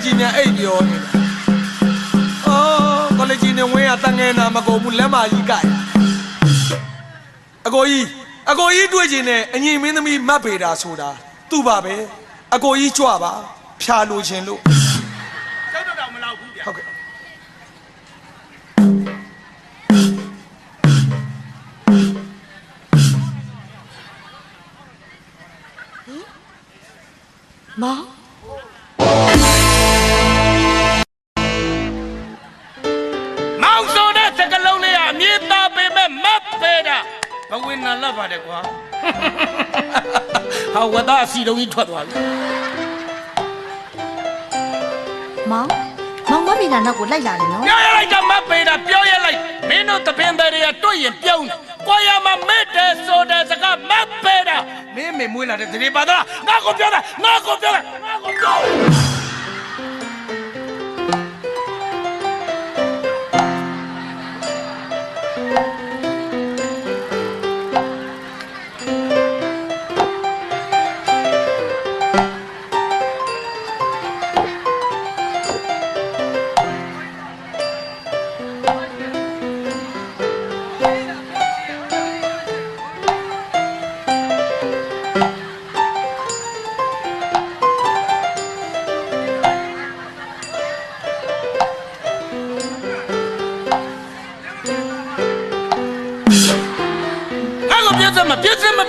ကြီးများအိပ်ပြောနေတာအော်ကော်လေဂျီနဲ့ဝင်းရတန်ငယ်နာမကုန်ဘူးလက်မကြီးကြိုက်အကိုကြီးတွေ့ချင်တဲ့အညီမင်းသမီးမတ်ပေတာဆိုတာသူ့ပါပဲအကိုကြီးကြွပါဖြာလို့ခြင်းလို့ကျောက်တော့မလောက်ဘူးဗျာဟုတ်ကဲ့မောင်ဆိုတဲ့စကလုံးလေးကအမြင်သားပေမဲ့မတ်ပေတာဘဝနာလပ်ပါတယ်ကွာဟာဝဒအစီလုံးကြီးထွက်သွားပြီမောင်မမေလာနောက်ကိုလိုက်လာတယ်နော်ပြောရလိုက်တော့မတ်ပေတာပြောရလိုက်မင်းတို့တပင်တွေကတွေ့ရင်ပြုံးတယ်ကွာရမှာမဲ့တယ်ဆိုတဲ့စကားမတ်ပေတာမင်းမေမွေးလာတဲ့ဒီပါတော့ငါကိုပြောတာငါကိုပြောတာငါကိုပြော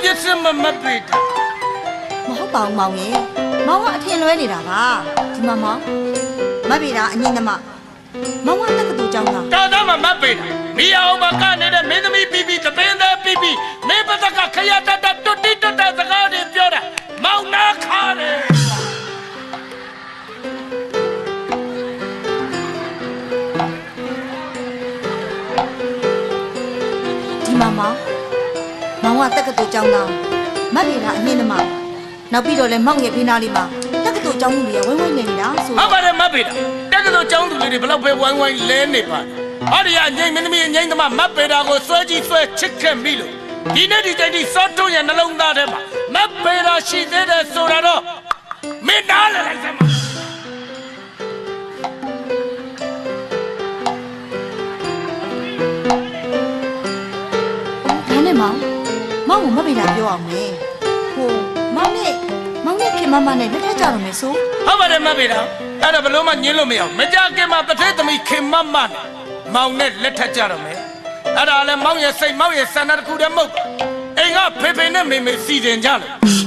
ပြစ်စမမပိတာမဟုတ်ပါဘူးမောင်ရဲ့မောင်ကအထင်လွဲနေတာပါဒီမှာမောင်မပြေတာအငိမ့်သမားမောင်ကတက္ကသိုလ်ကျောင်းသားတော်တော်မှမပိတာမိအောင်မကနေတဲ့မင်းသမီးပြီးတပင်းသားပြီးနေပတကခရတတတွတိတွတစကားတွေပြောတာမောင်နာခါတယ်ဒီမှာမောင်ကတက္ကသိုလ်ကျောင်းသားမတ်ပြေတာအငိမ့်သမားနောက်ပြီးတော့လဲမောင်ရဲ့ဖေးနာလေးမှာတက္ကသိုလ်ကျောင်းသူတွေကဝိုင်းဝိုင်းနေနေတာဆိုဟုတ်ပါတယ်မတ်ပြေတာတက္ကသိုလ်ကျောင်းသူတွေဘလောက်ပဲဝိုင်းဝိုင်းလဲနေပါဟောဒီကငိမ့်မင်းသမီးငိမ့်သမားမတ်ပြေတာကိုဆွဲကြီးဆွဲချစ်ခဲ့ပြီလို့ဒီနေ့ဒီတိုင်းဒီစောတွန်းရဲ့နှလုံးသားထဲမှာမတ်ပြေတာရှိသေးတယ်ဆိုတာတော့မင်းနားလည်းလိုက်စမ်းပါဒါနဲ့မောင်ကိုမပြေတာပြောအောင်လေဟိုမောင်နဲ့ခင်မမနဲ့လက်ထပ်ကြတော့မယ်ဆိုဟုတ်ပါတယ်မပြေတာအဲ့ဒါဘလို့မှညင်းလို့မရအောင်မကြခင်မှာတထဲသမီးခင်မမနဲ့မောင်နဲ့လက်ထပ်ကြတော့မယ်အဲ့ဒါလည်းမောင်ရဲ့စိတ်မောင်ရဲ့ဆန္ဒတစ်ခုတည်းမဟုတ်အိမ်ကဖေဖေနဲ့မေမေစီစဉ်ကြလို့